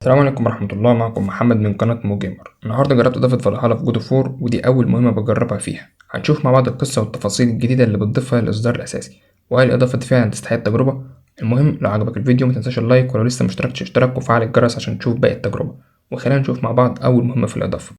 السلام عليكم ورحمة الله. معكم محمد من قناة مو جيمر. النهاردة جربت اضافة فالهالا في جود اوف وور، ودي اول مهمة بجربها فيها. هنشوف مع بعض القصة والتفاصيل الجديدة اللي بتضيفها للاصدار الاساسي، وهل الاضافة دي فعلا تستحق التجربة. المهم لو عجبك الفيديو متنساش اللايك، ولو لسه مشتركتش اشترك وفعل الجرس عشان تشوف باقي التجربة. وخلينا نشوف مع بعض اول مهمة في الاضافة.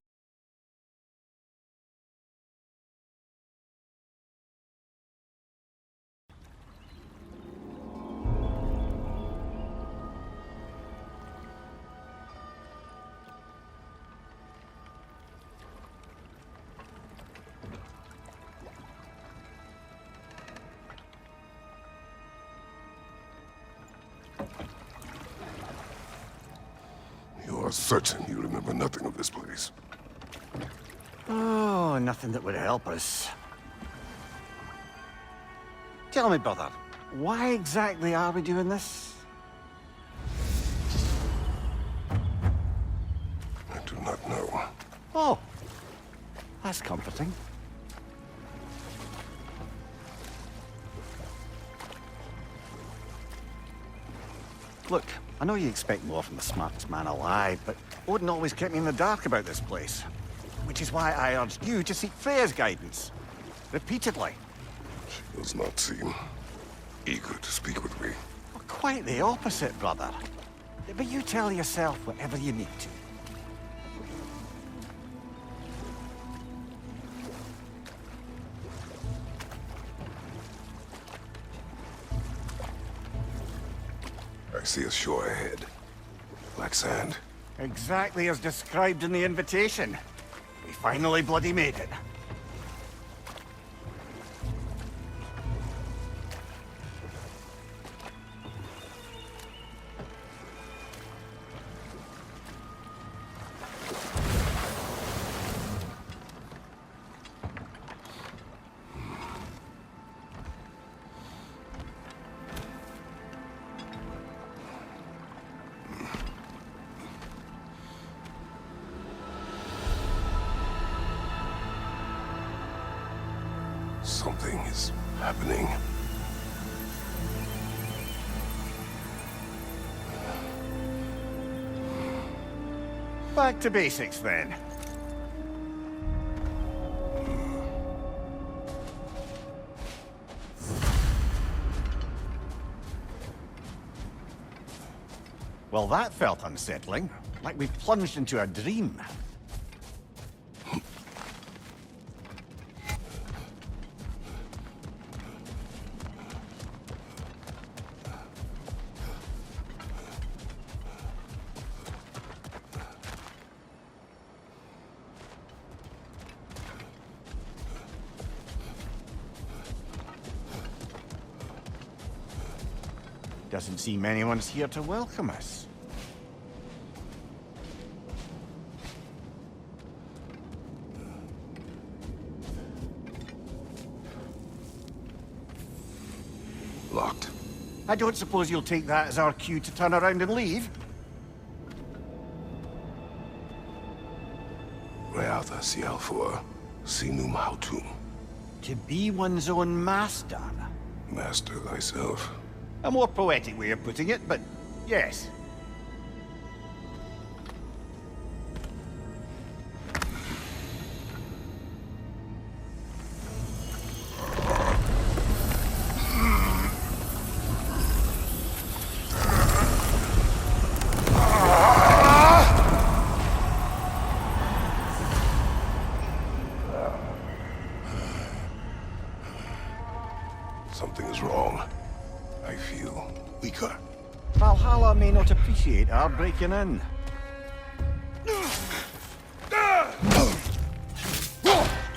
You are certain you remember nothing of this place? Oh, nothing that would help us. Tell me, brother, why exactly are we doing this? I do not know. Oh, that's comforting. Look, I know you expect more from the smartest man alive, but Odin always kept me in the dark about this place. Which is why I urged you to seek Freya's guidance. Repeatedly. She does not seem eager to speak with me. Well, quite the opposite, brother. But you tell yourself whatever you need to. I see a shore ahead. Black sand. Exactly as described in the invitation. We finally bloody made it. Something is happening. Back to basics then. Well, that felt unsettling, like we plunged into a dream. Doesn't seem anyone's here to welcome us. Locked. I don't suppose you'll take that as our cue to turn around and leave? Reatha Sialfur, Sinum Hautum. To be one's own master. Master thyself. A more poetic way of putting it, but yes. Something is wrong. I feel weaker. Valhalla may not appreciate our breaking in.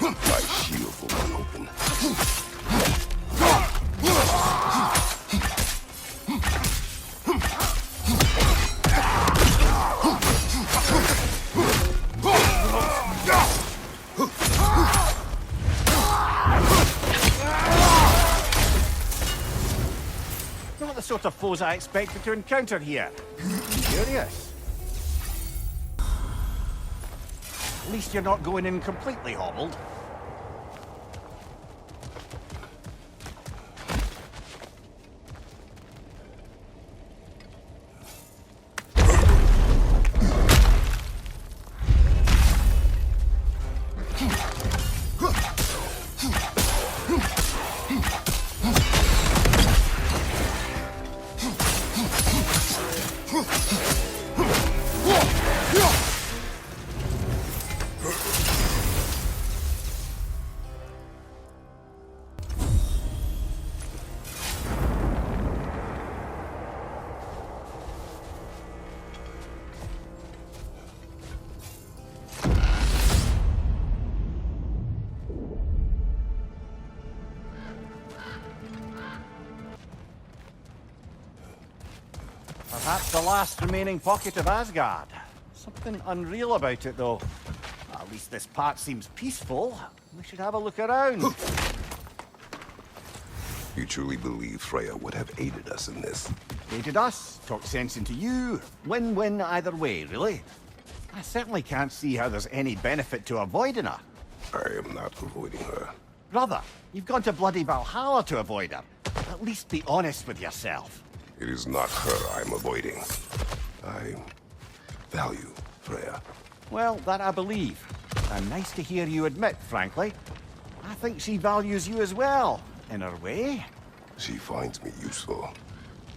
My shield will not open. Not the sort of foes I expected to encounter here. Curious. At least you're not going in completely hobbled. Perhaps the last remaining pocket of Asgard. Something unreal about it, though. At least this part seems peaceful. We should have a look around. You truly believe Freya would have aided us in this? Aided us, talked sense into you. Win-win either way, really. I certainly can't see how there's any benefit to avoiding her. I am not avoiding her. Brother, you've gone to bloody Valhalla to avoid her. At least be honest with yourself. It is not her I'm avoiding. I value Freya. Well, that I believe. And nice to hear you admit, frankly. I think she values you as well, in her way. She finds me useful.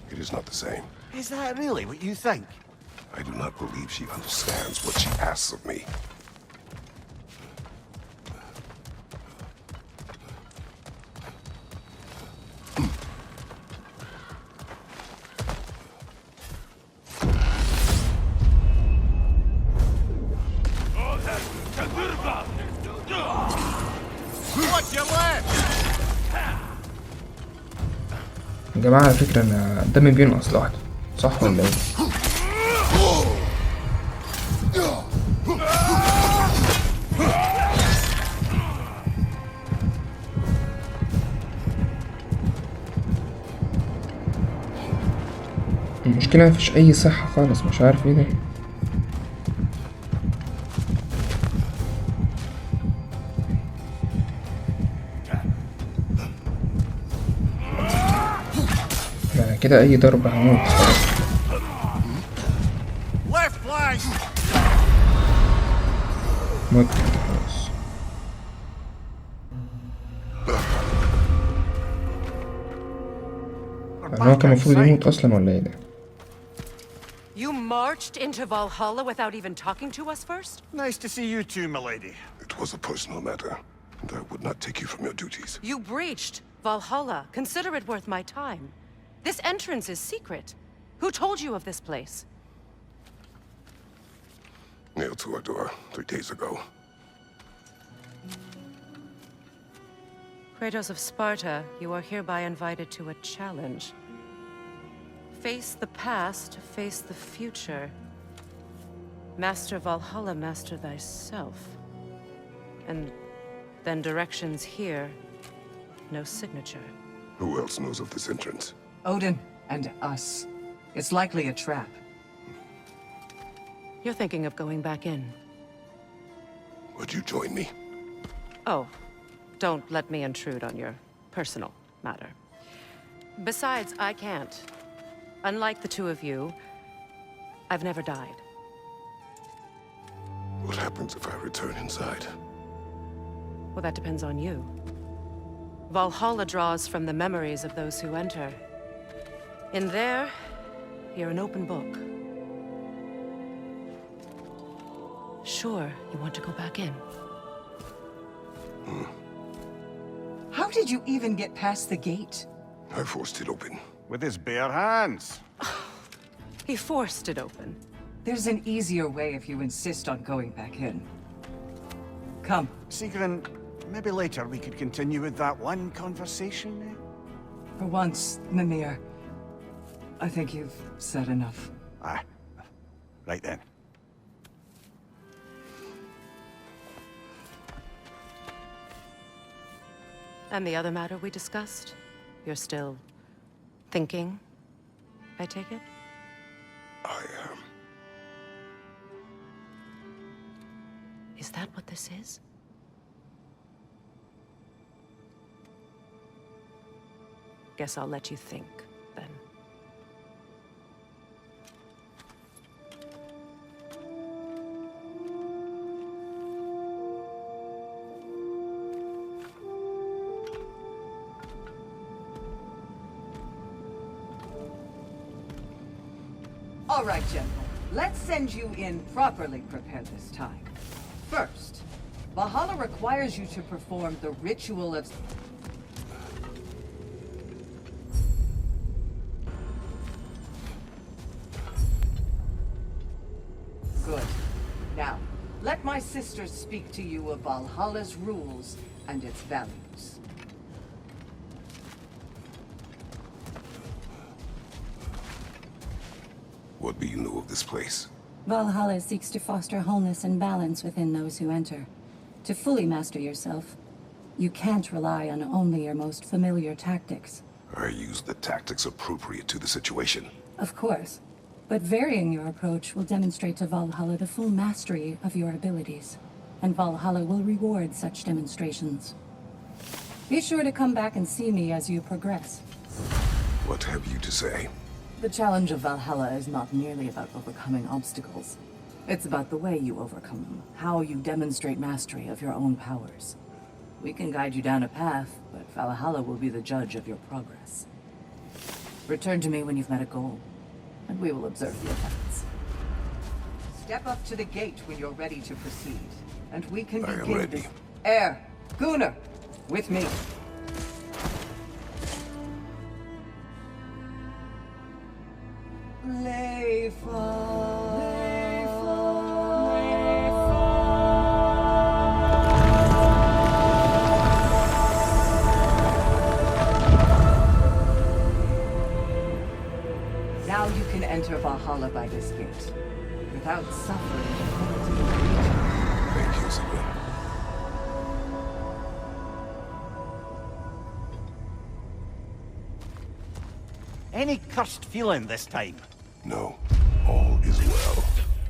It is not the same. Is that really what you think? I do not believe she understands what she asks of me. What's your left? يا جماعة على فكرة أنا قدامي بينقص لوحده، صح ولا إيه؟ المشكلة مفيش أي صحة خالص، مش عارف إيه ده. كده اي ضربة هموت خلاص. موت خلاص. هو كان المفروض يموت اصلا ولا ايه ده؟ You marched into Valhalla without even talking to us first? Nice to see you too, milady. It was a personal matter, and I would not take you from your duties. You breached Valhalla. Consider it worth my time. This entrance is secret. Who told you of this place? Nailed to our door 3 days ago. Kratos of Sparta, you are hereby invited to a challenge. Face the past, face the future. Master Valhalla, master thyself. And then directions here, no signature. Who else knows of this entrance? Odin and us. It's likely a trap. You're thinking of going back in. Would you join me? Oh, don't let me intrude on your personal matter. Besides, I can't. Unlike the two of you, I've never died. What happens if I return inside? Well, that depends on you. Valhalla draws from the memories of those who enter. In there, you're an open book. Sure, you want to go back in. How did you even get past the gate? I forced it open. With his bare hands. He forced it open. There's an easier way if you insist on going back in. Come. Sigrun, maybe later we could continue with that one conversation, eh? For once, Mimir, I think you've said enough. Aye. Right then. And the other matter we discussed? You're still thinking, I take it? I am. Is that what this is? Guess I'll let you think, then. All right, General. Let's send you in properly prepared this time. First, Valhalla requires you to perform the ritual of... Good. Now, let my sisters speak to you of Valhalla's rules and its values. What do you know of this place? Valhalla seeks to foster wholeness and balance within those who enter. To fully master yourself, you can't rely on only your most familiar tactics. I use the tactics appropriate to the situation. Of course, but varying your approach will demonstrate to Valhalla the full mastery of your abilities, and Valhalla will reward such demonstrations. Be sure to come back and see me as you progress. What have you to say? The challenge of Valhalla is not merely about overcoming obstacles. It's about the way you overcome them, how you demonstrate mastery of your own powers. We can guide you down a path, but Valhalla will be the judge of your progress. Return to me when you've met a goal, and we will observe the effects. Step up to the gate when you're ready to proceed, and we can I am begin ready. this. Air, Gunnar, with me. Now you can enter Valhalla by this gate, without suffering the penalty of breach. Thank you, Sigrid. Any cursed feeling this time? No, all is well.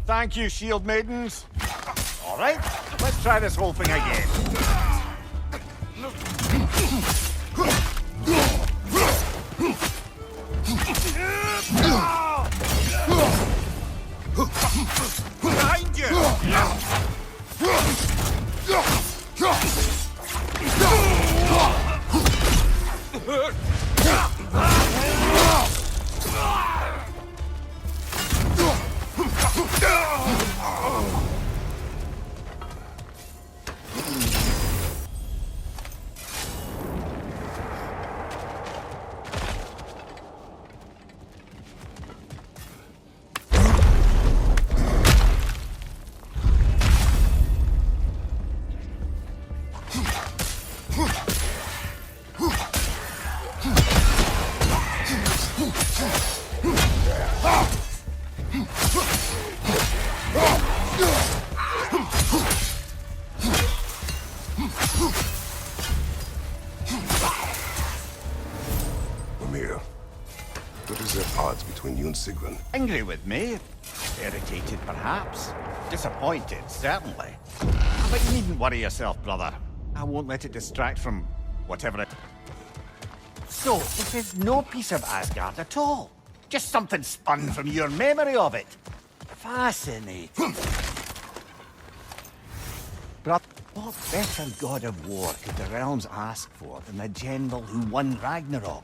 Thank you, shield maidens. All right, let's try this whole thing again. Behind you! Amir, what is the odds between you and Sigrun? Angry with me? Irritated, perhaps? Disappointed, certainly. But you needn't worry yourself, brother. I won't let it distract from whatever it... So, this is no piece of Asgard at all. Just something spun from your memory of it. Fascinating. Brother, what better god of war could the realms ask for than the general who won Ragnarok?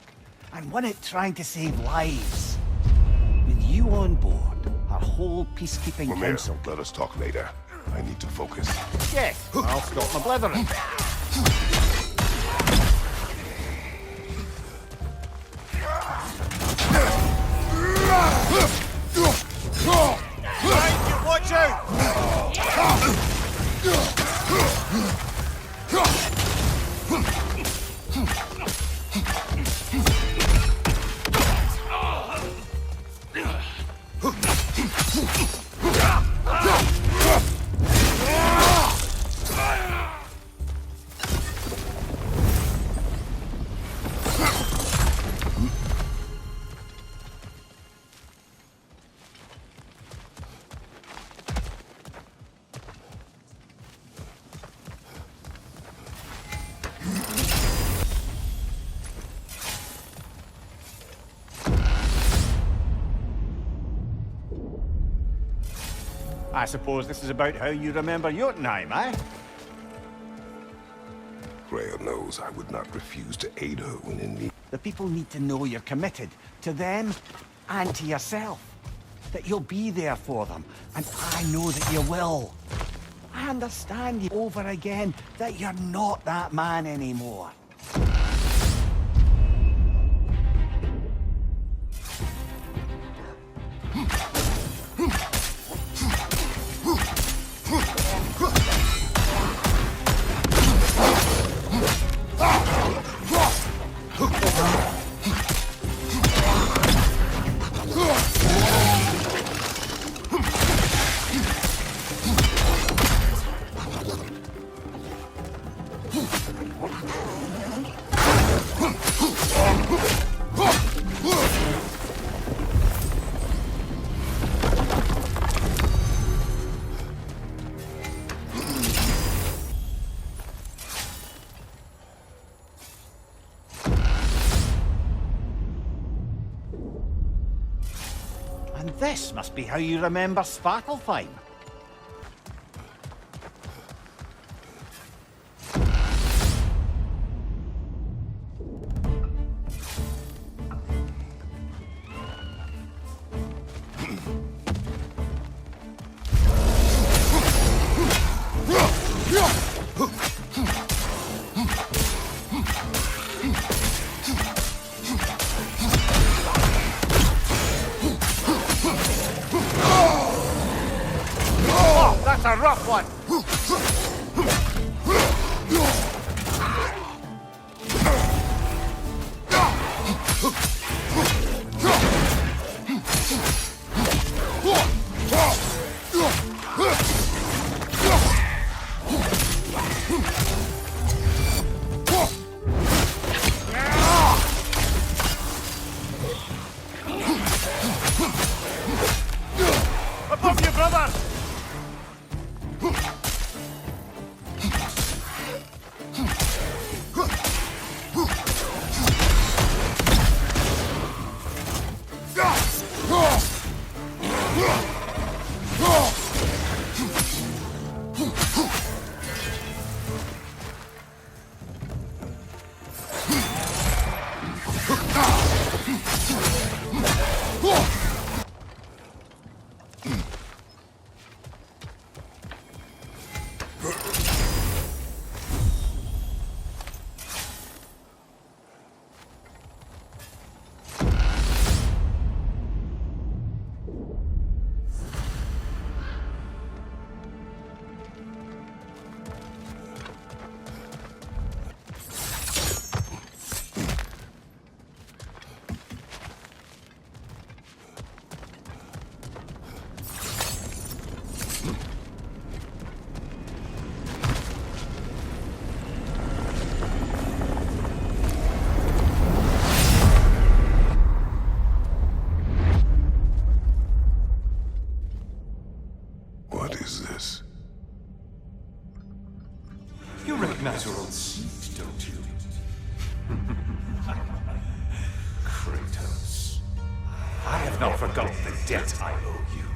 And won it trying to save lives. With you on board, our whole peacekeeping Amir, council... let us talk later. I need to focus. Yes, I'll stop my blithering. Behind you, watch out! I suppose this is about how you remember Jotunheim, eh? Freya knows I would not refuse to aid her when in need. The people need to know you're committed to them and to yourself. That you'll be there for them, and I know that you will. I understand you over again that you're not that man anymore. And this must be how you remember Svartalfheim. Oh, that's a rough one. Above you, brother! What is this? You recognize your own seat, don't you? Kratos. I have not forgotten the debt I owe you.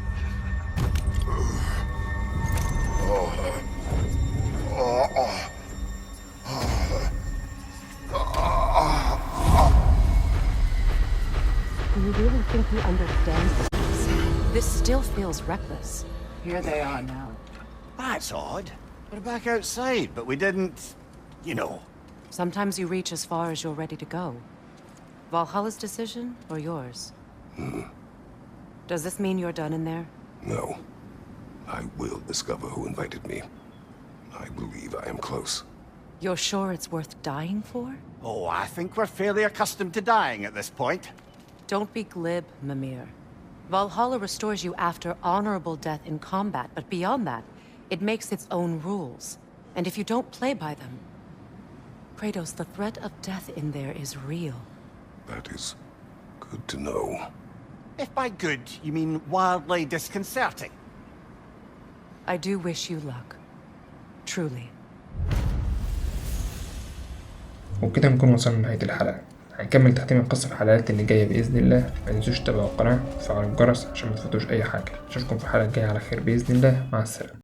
Do you really think he understands this? This still feels reckless. Here they are now. That's odd. We're back outside, but we didn't... you know. Sometimes you reach as far as you're ready to go. Valhalla's decision, or yours? Does this mean you're done in there? No. I will discover who invited me. I believe I am close. You're sure it's worth dying for? Oh, I think we're fairly accustomed to dying at this point. Don't be glib, Mimir. Valhalla restores you after honorable death in combat, but beyond that, it makes its own rules. And if you don't play by them... Kratos, the threat of death in there is real. That is good to know. If by good, you mean wildly disconcerting. I do wish you luck. Truly. وبكده نكون وصلنا لنهاية الحلقة. هنكمل تحتيم القصة في الحلقات اللي جاية بإذن الله. متنسوش تتابعوا القناة وتفعلوا الجرس عشان متفوتوش أي حاجة. أشوفكم في الحلقة الجاية على خير بإذن الله. مع السلامة.